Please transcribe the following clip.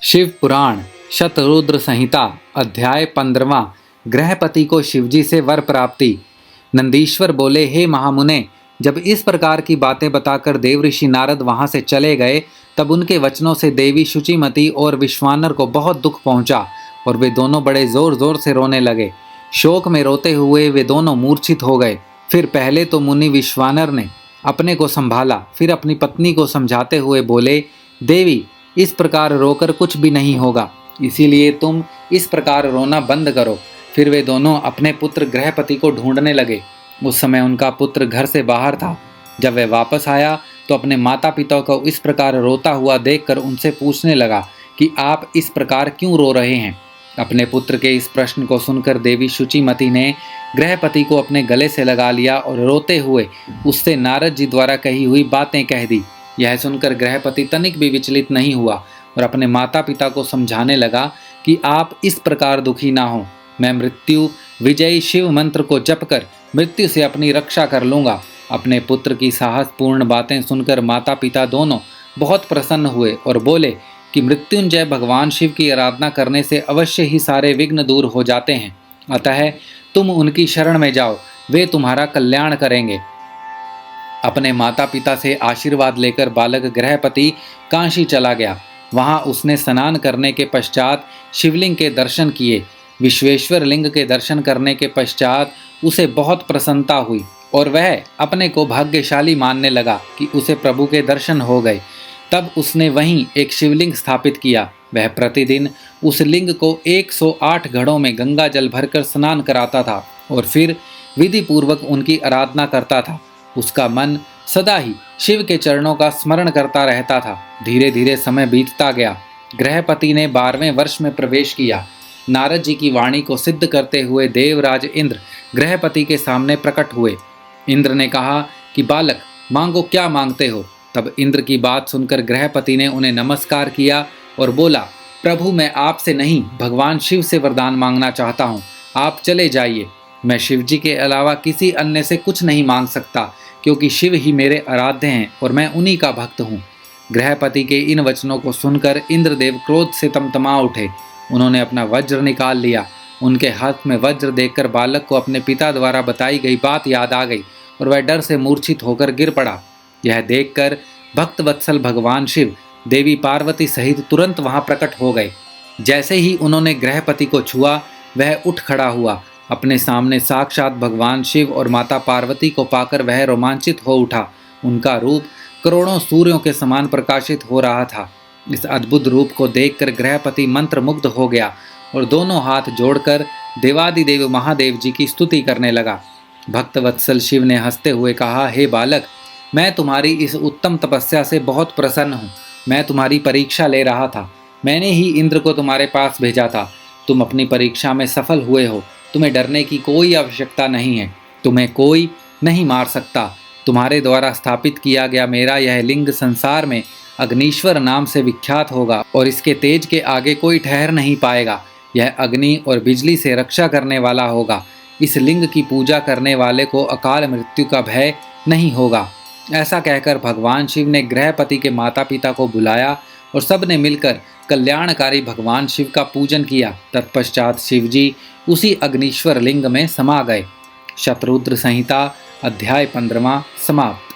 शिव पुराण शतरुद्र संहिता अध्याय 15वां। गृहपति को शिवजी से वर प्राप्ति। नंदीश्वर बोले, हे महामुने, जब इस प्रकार की बातें बताकर देवऋषि नारद वहां से चले गए तब उनके वचनों से देवी शुचिमती और विश्वानर को बहुत दुख पहुंचा और वे दोनों बड़े जोर जोर से रोने लगे। शोक में रोते हुए वे दोनों मूर्छित हो गए। फिर पहले तो मुनि विश्वानर ने अपने को संभाला, फिर अपनी पत्नी को समझाते हुए बोले, देवी, इस प्रकार रोकर कुछ भी नहीं होगा, इसीलिए तुम इस प्रकार रोना बंद करो। फिर वे दोनों अपने पुत्र गृहपति को ढूंढने लगे। उस समय उनका पुत्र घर से बाहर था। जब वह वापस आया तो अपने माता पिता को इस प्रकार रोता हुआ देखकर उनसे पूछने लगा कि आप इस प्रकार क्यों रो रहे हैं। अपने पुत्र के इस प्रश्न को सुनकर देवी शुचिमती ने गृहपति को अपने गले से लगा लिया और रोते हुए उससे नारद जी द्वारा कही हुई बातें कह दी। यह सुनकर गृहपति तनिक भी विचलित नहीं हुआ और अपने माता पिता को समझाने लगा कि आप इस प्रकार दुखी ना हो। मैं मृत्यु विजयी शिव मंत्र को जप कर मृत्यु से अपनी रक्षा कर लूँगा। अपने पुत्र की साहसपूर्ण बातें सुनकर माता पिता दोनों बहुत प्रसन्न हुए और बोले कि मृत्युंजय भगवान शिव की आराधना करने से अवश्य ही सारे विघ्न दूर हो जाते हैं। अतः तुम उनकी शरण में जाओ, वे तुम्हारा कल्याण करेंगे। अपने माता पिता से आशीर्वाद लेकर बालक गृहपति काशी चला गया। वहां उसने स्नान करने के पश्चात शिवलिंग के दर्शन किए। विश्वेश्वर लिंग के दर्शन करने के पश्चात उसे बहुत प्रसन्नता हुई और वह अपने को भाग्यशाली मानने लगा कि उसे प्रभु के दर्शन हो गए। तब उसने वहीं एक शिवलिंग स्थापित किया। वह प्रतिदिन उस लिंग को 108 घड़ों में गंगा जल भरकर स्नान कराता था और फिर विधि पूर्वक उनकी आराधना करता था। उसका मन सदा ही शिव के चरणों का स्मरण करता रहता था। धीरे धीरे समय बीतता गया। गृहपति ने 12वें वर्ष में प्रवेश किया। नारद जी की वाणी को सिद्ध करते हुए देवराज इंद्र गृहपति के सामने प्रकट हुए। इंद्र ने कहा कि बालक, मांगो, क्या मांगते हो। तब इंद्र की बात सुनकर गृहपति ने उन्हें नमस्कार किया और बोला, प्रभु, मैं आपसे नहीं भगवान शिव से वरदान मांगना चाहता हूँ। आप चले जाइए। मैं शिव जी के अलावा किसी अन्य से कुछ नहीं मांग सकता, क्योंकि शिव ही मेरे आराध्य हैं और मैं उन्हीं का भक्त हूँ। गृहपति के इन वचनों को सुनकर इंद्रदेव क्रोध से तमतमा उठे। उन्होंने अपना वज्र निकाल लिया। उनके हाथ में वज्र देखकर बालक को अपने पिता द्वारा बताई गई बात याद आ गई और वह डर से मूर्छित होकर गिर पड़ा। यह देखकर भक्त वत्सल भगवान शिव देवी पार्वती सहित तुरंत वहां प्रकट हो गए। जैसे ही उन्होंने गृहपति को छुआ, वह उठ खड़ा हुआ। अपने सामने साक्षात भगवान शिव और माता पार्वती को पाकर वह रोमांचित हो उठा। उनका रूप करोड़ों सूर्यों के समान प्रकाशित हो रहा था। इस अद्भुत रूप को देखकर गृहपति मंत्रमुग्ध हो गया और दोनों हाथ जोड़कर देवादिदेव महादेव जी की स्तुति करने लगा। भक्त वत्सल शिव ने हंसते हुए कहा, हे बालक, मैं तुम्हारी इस उत्तम तपस्या से बहुत प्रसन्न हूँ। मैं तुम्हारी परीक्षा ले रहा था। मैंने ही इंद्र को तुम्हारे पास भेजा था। तुम अपनी परीक्षा में सफल हुए हो। तुम्हें डरने की कोई आवश्यकता नहीं है। तुम्हें कोई नहीं मार सकता। तुम्हारे द्वारा स्थापित किया गया मेरा यह लिंग संसार में अग्निश्वर नाम से विख्यात होगा और इसके तेज के आगे कोई ठहर नहीं पाएगा। यह अग्नि और बिजली से रक्षा करने वाला होगा। इस लिंग की पूजा करने वाले को अकाल मृत्यु का भय नहीं होगा। ऐसा कहकर भगवान शिव ने गृहपति के माता पिता को बुलाया और सब ने मिलकर कल्याणकारी भगवान शिव का पूजन किया। तत्पश्चात शिवजी उसी अग्निश्वर लिंग में समा गए। शतरुद्र संहिता अध्याय 15वां समाप्त।